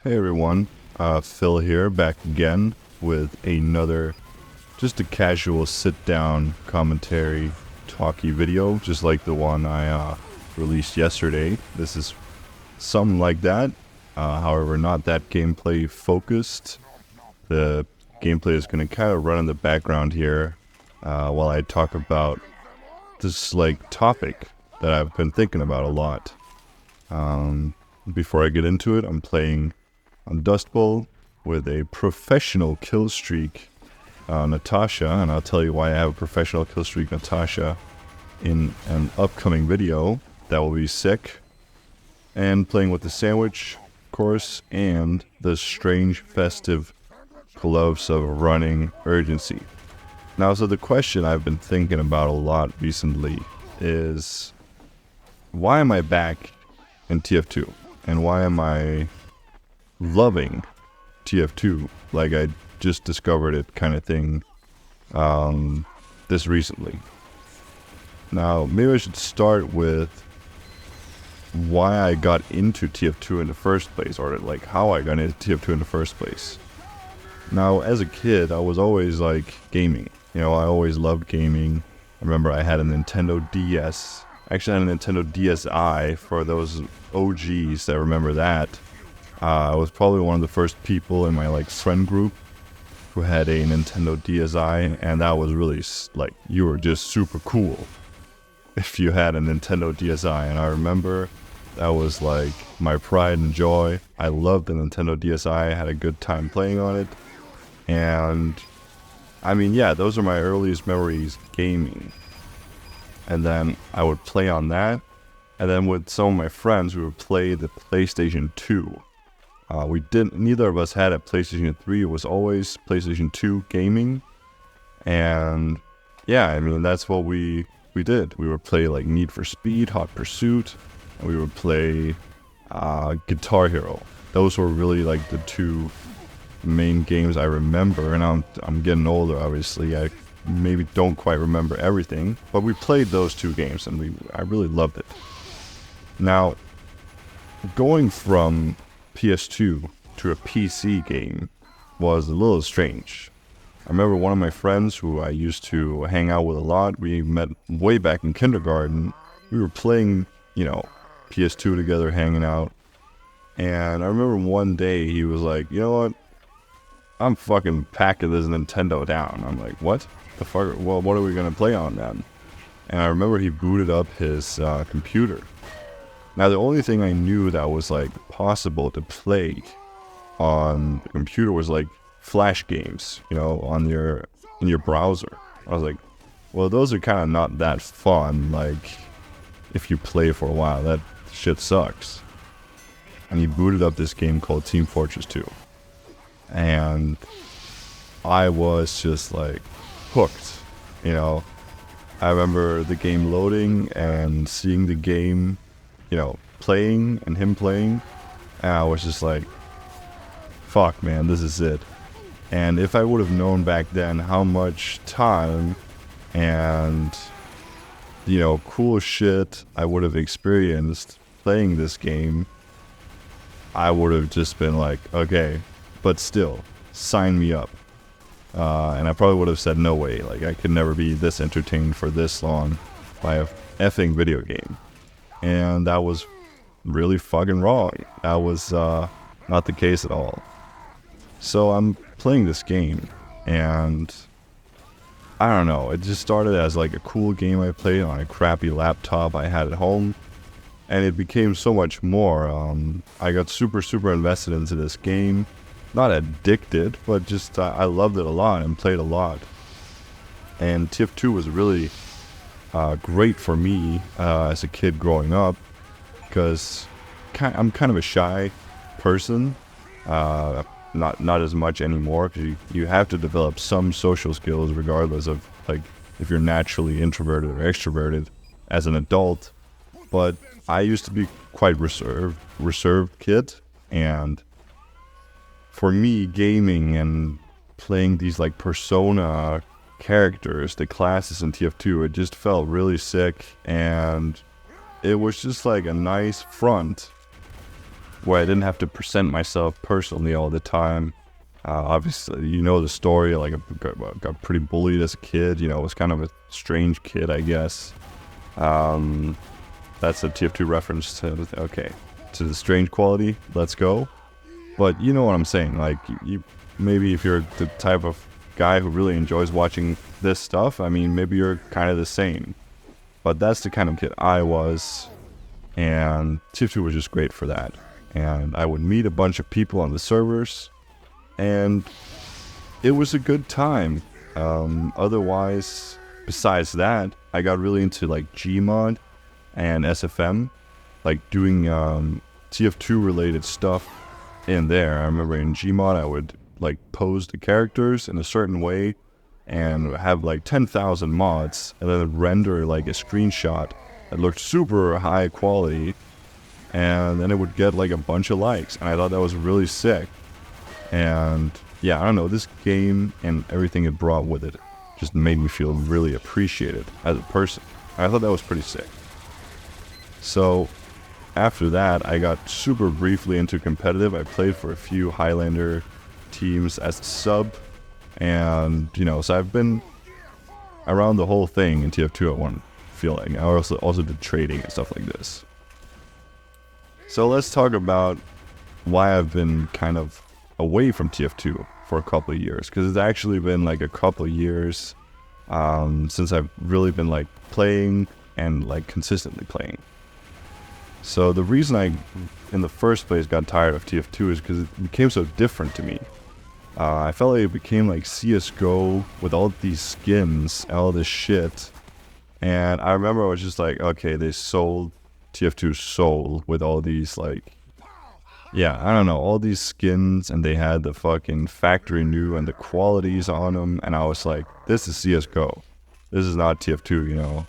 Hey everyone, Phil here, back again with another, just a casual sit-down commentary talky video, just like the one I released yesterday. This is something like that, however not that gameplay focused. The gameplay is going to kind of run in the background here while I talk about this topic that I've been thinking about a lot. Before I get into it, I'm playing on Dust Bowl with a professional kill streak Natasha, and I'll tell you why I have a professional kill streak Natasha in an upcoming video that will be sick. And playing with the sandwich, of course, and the strange festive gloves of running urgency. Now, so the question I've been thinking about a lot recently is, why am I back in TF2? And why am I loving TF2 like I just discovered it kind of thing this recently? Now, maybe I should start with why I got into TF2 in the first place, or like how I got into TF2 in the first place. Now, as a kid, I was always like gaming. You know, I always loved gaming. I remember I had a Nintendo DS. Actually, I had a Nintendo DSi for those OGs that remember that. I was probably one of the first people in my friend group who had a Nintendo DSi, and that was really you were just super cool if you had a Nintendo DSi. And I remember that was like my pride and joy. I loved the Nintendo DSi. I had a good time playing on it. And I mean, yeah, those are my earliest memories gaming. And then I would play on that. And then with some of my friends, we would play the PlayStation 2. Neither of us had a PlayStation 3. It was always PlayStation 2 gaming. And yeah, I mean, that's what we did. We would play like Need for Speed, Hot Pursuit, and we would play Guitar Hero. Those were really like the two main games I remember. And I'm getting older, obviously. I maybe don't quite remember everything, but we played those two games, and I really loved it. Now, going from PS2 to a PC game was a little strange. I remember one of my friends who I used to hang out with a lot, we met way back in kindergarten. We were playing, PS2 together, hanging out. And I remember one day he was like, you know what? I'm fucking packing this Nintendo down. I'm like, what? The fuck? Well, what are we going to play on then? And I remember he booted up his computer. Now, the only thing I knew that was possible to play on the computer was Flash games, in your browser. I was like, well, those are kind of not that fun. If you play for a while, that shit sucks. And he booted up this game called Team Fortress 2. And I was just hooked, I remember the game loading and seeing the game, playing and him playing. And I was just like, fuck, man, this is it. And if I would have known back then how much time and, cool shit I would have experienced playing this game, I would have just been like, okay, but still, sign me up. And I probably would have said, no way, I could never be this entertained for this long by a effing video game. And that was really fucking wrong. That was not the case at all. So I'm playing this game, and I don't know, it just started as a cool game I played on a crappy laptop I had at home, and it became so much more. I got super invested into this game. Not addicted, but just I loved it a lot and played a lot. And TF2 was really great for me as a kid growing up, because I'm kind of a shy person. Not as much anymore, because you have to develop some social skills regardless of if you're naturally introverted or extroverted as an adult. But I used to be quite reserved kid, and for me, gaming and playing these persona characters, the classes in TF2, it just felt really sick, and it was just a nice front where I didn't have to present myself personally all the time. Obviously, you know the story. Like, I got pretty bullied as a kid. Was kind of a strange kid, I guess. That's a TF2 reference to the strange quality. Let's go. But you know what I'm saying. Like, you maybe if you're the type of guy who really enjoys watching this stuff, I mean, maybe you're kind of the same. But that's the kind of kid I was, and TF2 was just great for that. And I would meet a bunch of people on the servers, and it was a good time. Otherwise, besides that, I got really into like Gmod and SFM, like doing TF2 related stuff in there. I remember in Gmod I would like pose the characters in a certain way and have like 10,000 mods, and then render like a screenshot that looked super high quality, and then it would get like a bunch of likes, and I thought that was really sick. And yeah, I don't know, this game and everything it brought with it just made me feel really appreciated as a person. I thought that was pretty sick. So after that, I got super briefly into competitive. I played for a few Highlander teams as a sub, and so I've been around the whole thing in TF2 at one feeling. I also did trading and stuff like this. So let's talk about why I've been kind of away from TF2 for a couple of years, because it's actually been like a couple of years since I've really been like playing and like consistently playing. So the reason I in the first place got tired of TF2 is because it became so different to me. I felt like it became like CSGO with all these skins, all this shit. And I remember I was just like, okay, they sold TF2's soul with all these like, yeah, I don't know, all these skins, and they had the fucking factory new and the qualities on them, and I was like, this is CSGO. This is not TF2,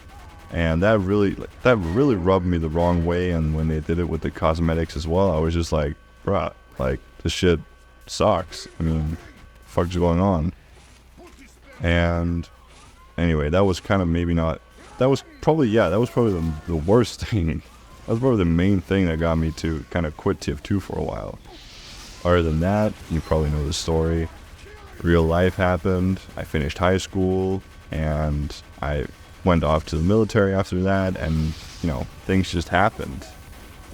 And that really rubbed me the wrong way, and when they did it with the cosmetics as well, I was just like, bruh, like, this shit sucks. I mean, fuck's going on? And anyway, that was kind of that was probably the worst thing. That was probably the main thing that got me to kind of quit TF2 for a while. Other than that, you probably know the story. Real life happened. I finished high school, and I went off to the military after that, and things just happened.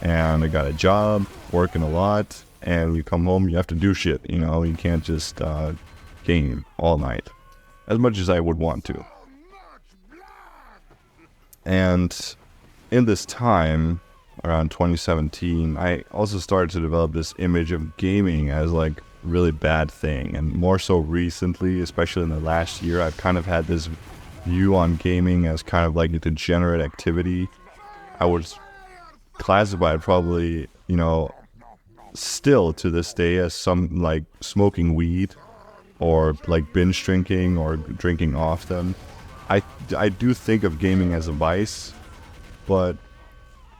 And I got a job, working a lot, and when you come home, you have to do shit. You can't just game all night, as much as I would want to. And in this time, around 2017, I also started to develop this image of gaming as like really bad thing. And more so recently, especially in the last year, I've kind of had this view on gaming as kind of like a degenerate activity. I would classify it probably, still to this day as some like smoking weed or like binge drinking or drinking often. I do think of gaming as a vice, but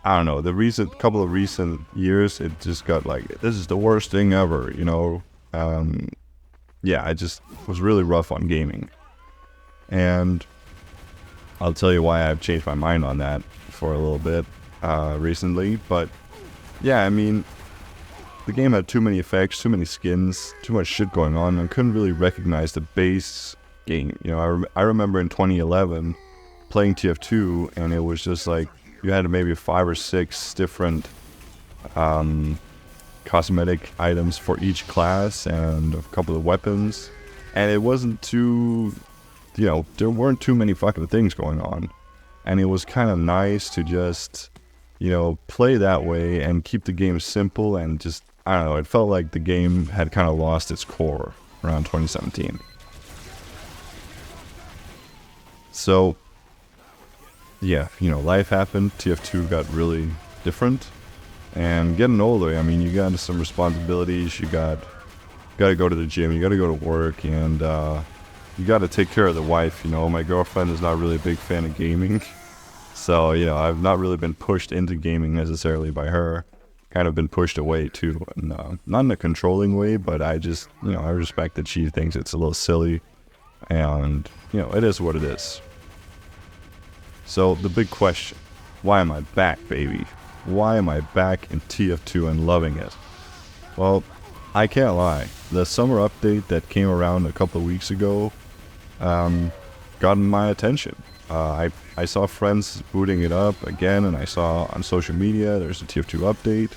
I don't know, couple of recent years, it just got like, this is the worst thing ever, yeah, I just was really rough on gaming. And I'll tell you why I've changed my mind on that for a little bit recently. But yeah, I mean, the game had too many effects, too many skins, too much shit going on. I couldn't really recognize the base game. I remember in 2011 playing TF2, and it was just like you had maybe 5 or 6 different cosmetic items for each class and a couple of weapons, and it wasn't too, there weren't too many fucking things going on, and it was kind of nice to just play that way and keep the game simple, and just, I don't know, it felt like the game had kind of lost its core around 2017. So yeah, life happened, TF2 got really different, and getting older, I mean, you got some responsibilities, you got to go to the gym, you got to go to work, and you got to take care of the wife. My girlfriend is not really a big fan of gaming, so I've not really been pushed into gaming necessarily by her, kind of been pushed away too, and not in a controlling way, but I just, I respect that she thinks it's a little silly, and it is what it is. So the big question, why am I back, baby? why am I back in TF2 and loving it? Well, I can't lie. The summer update that came around a couple of weeks ago got my attention. I saw friends booting it up again, and I saw on social media there's a TF2 update,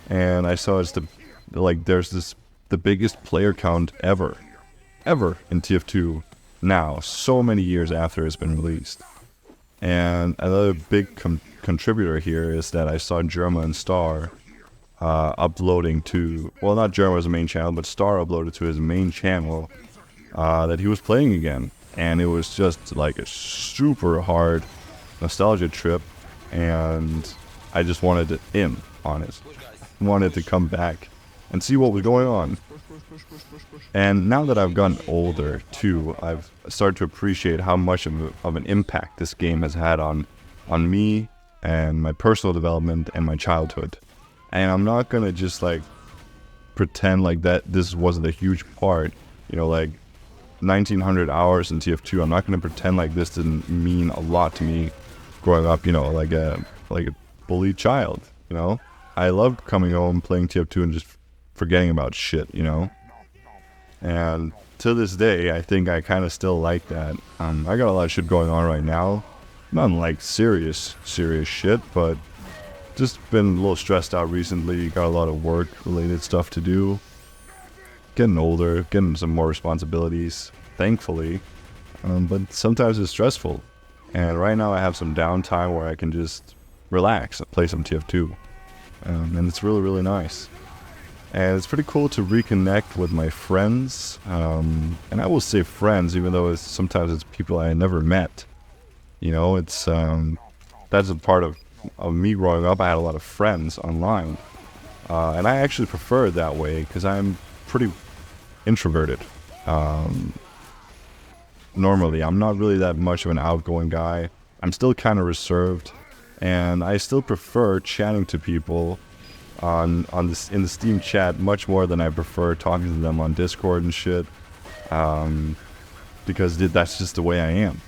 and I saw there's the biggest player count ever in TF2 now, so many years after it's been released. And another big contributor here is that I saw Germa and Star uploading to, well, not Germa's main channel, but Star uploaded to his main channel that he was playing again. And it was just like a super hard nostalgia trip, and I just wanted it in on it. I wanted to come back and see what was going on. And now that I've gotten older too, I've started to appreciate how much of an impact this game has had on me and my personal development and my childhood. And I'm not gonna just like pretend like that this wasn't a huge part, you know, like 1900 hours in TF2. I'm not gonna pretend like this didn't mean a lot to me growing up, you know, like a bullied child, you know. I loved coming home, playing TF2, and just forgetting about shit, you know. And to this day, I think I kind of still like that. I got a lot of shit going on right now. Not like serious shit, but just been a little stressed out recently. Got a lot of work-related stuff to do. Getting older, getting some more responsibilities, thankfully. But sometimes it's stressful. And right now I have some downtime where I can just relax and play some TF2. And it's really, really nice. And it's pretty cool to reconnect with my friends. And I will say friends, even though sometimes it's people I never met. You know, it's that's a part of me growing up. I had a lot of friends online. And I actually prefer it that way because I'm pretty introverted. Normally, I'm not really that much of an outgoing guy. I'm still kind of reserved. And I still prefer chatting to people in the Steam chat much more than I prefer talking to them on Discord and shit, because that's just the way I am.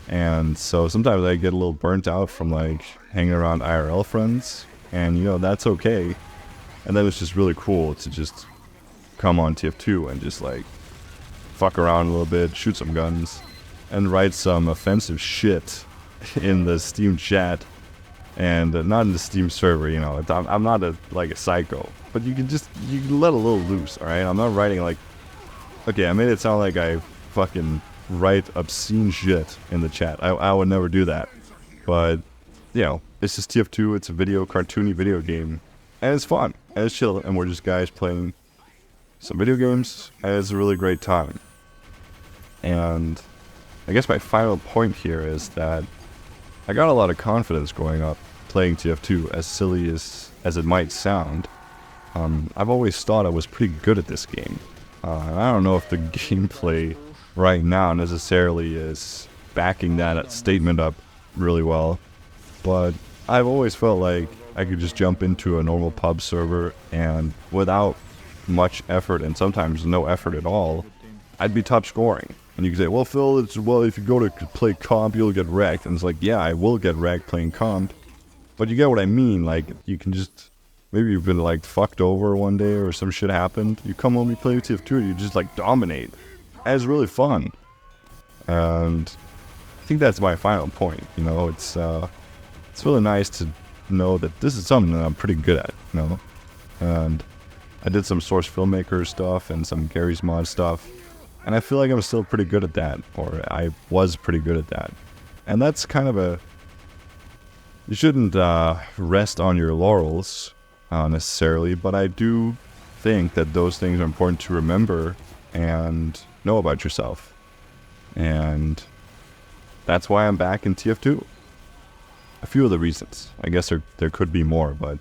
And so sometimes I get a little burnt out from like hanging around IRL friends, and you know, that's okay. And then it's just really cool to just come on TF2 and just like fuck around a little bit, shoot some guns, and write some offensive shit in the Steam chat. And not in the Steam server, you know. I'm not a psycho, but you can let a little loose, all right? I'm not writing like, okay, I made it sound like I fucking write obscene shit in the chat. I would never do that, but you know, it's just TF2. It's a cartoony video game, and it's fun and it's chill, and we're just guys playing some video games, and it's a really great time. And I guess my final point here is that I got a lot of confidence growing up playing TF2, as silly as it might sound. I've always thought I was pretty good at this game. I don't know if the gameplay right now necessarily is backing that statement up really well, but I've always felt like I could just jump into a normal pub server and without much effort, and sometimes no effort at all, I'd be top scoring. And you can say, well, Phil, if you go to play comp, you'll get wrecked. And it's like, yeah, I will get wrecked playing comp. But you get what I mean. Like, you can just, maybe you've been, like, fucked over one day or some shit happened. You come home, you play TF2, and you just, like, dominate. And it's really fun. And I think that's my final point. You know, it's really nice to know that this is something that I'm pretty good at, you know. And I did some Source Filmmaker stuff and some Gary's Mod stuff. And I feel like I'm still pretty good at that, or I was pretty good at that. And that's kind of you shouldn't rest on your laurels necessarily, but I do think that those things are important to remember and know about yourself. And that's why I'm back in TF2. A few of the reasons. I guess there could be more, but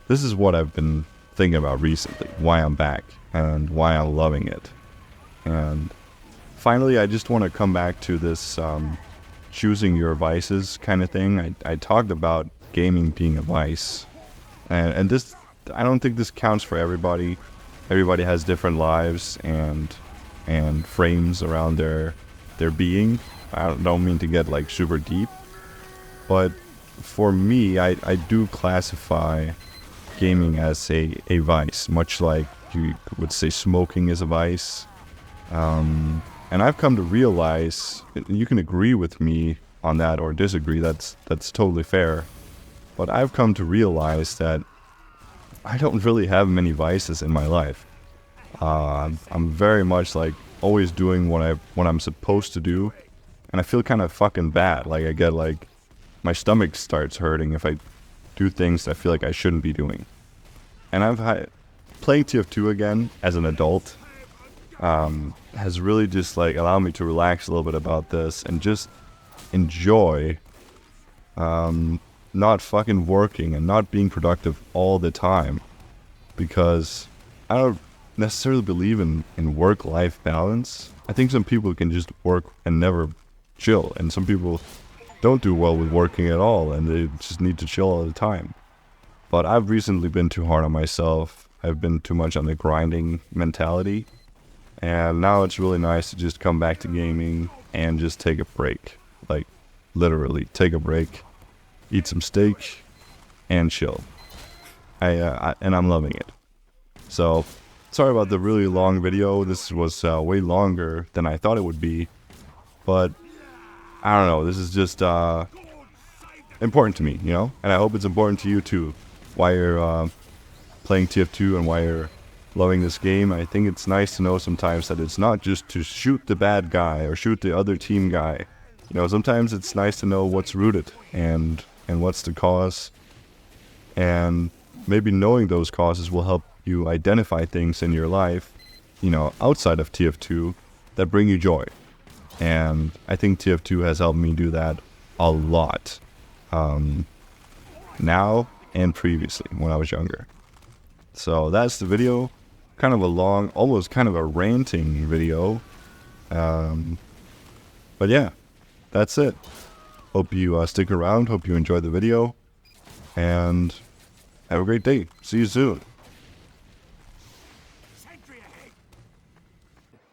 this is what I've been thinking about recently, why I'm back and why I'm loving it. And finally, I just want to come back to this choosing your vices kind of thing. I talked about gaming being a vice. And this, I don't think this counts for everybody. Everybody has different lives and frames around their being. I don't mean to get like super deep. But for me, I do classify gaming as a vice, much like you would say smoking is a vice. And I've come to realize, you can agree with me on that or disagree, that's totally fair. But I've come to realize that I don't really have many vices in my life. I'm very much like always doing what I'm supposed to do, and I feel kind of fucking bad. Like I get like my stomach starts hurting if I do things that I feel like I shouldn't be doing. And I've had playing TF2 again as an adult has really just like allowed me to relax a little bit about this and just enjoy not fucking working and not being productive all the time, because I don't necessarily believe in work-life balance. I think some people can just work and never chill, and some people don't do well with working at all and they just need to chill all the time. But I've recently been too hard on myself. I've been too much on the grinding mentality, and now it's really nice to just come back to gaming and just take a break. Like literally take a break, eat some steak, and chill. And I'm loving it. So, sorry about the really long video. This was way longer than I thought it would be. But, I don't know. This is just important to me, you know? And I hope it's important to you too. Why you're playing TF2 and why you're loving this game. I think it's nice to know sometimes that it's not just to shoot the bad guy or shoot the other team guy. You know, sometimes it's nice to know what's rooted and what's the cause. And maybe knowing those causes will help you identify things in your life, you know, outside of TF2 that bring you joy. And I think TF2 has helped me do that a lot. Now and previously when I was younger. So that's the video. Kind of a long, almost kind of a ranting video. But yeah, that's it. Hope you stick around. Hope you enjoy the video. And have a great day. See you soon.